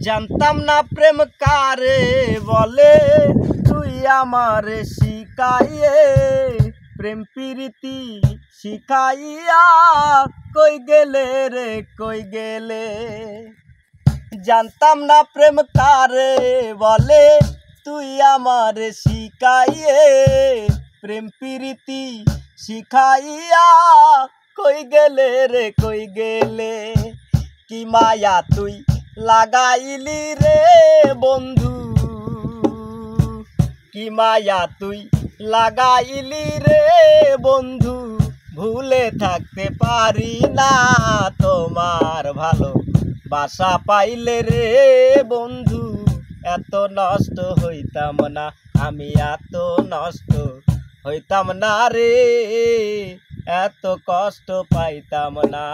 জানতাম না প্রেম কারে বলে, তুই আমারে শিখাইয়ে প্রেম প্রীতি শিখাইয়া কই গেলে রে কই গেলে। জানতাম না প্রেম কারে বলে, তুই আমারে শিখাইয়ে প্রেম প্রীতি শিখাইয়া কই গেলে রে কই গেলে। কি মায়া তুই লাগাইলি রে বন্ধু, কি মায়া তুই লাগাইলি রে বন্ধু, ভুলে থাকতে পারি না তোমার ভালো বাসা পাইলে রে বন্ধু। এত নষ্ট হইতাম না আমি, এত নষ্ট হইতাম না রে, এত কষ্ট পাইতাম না।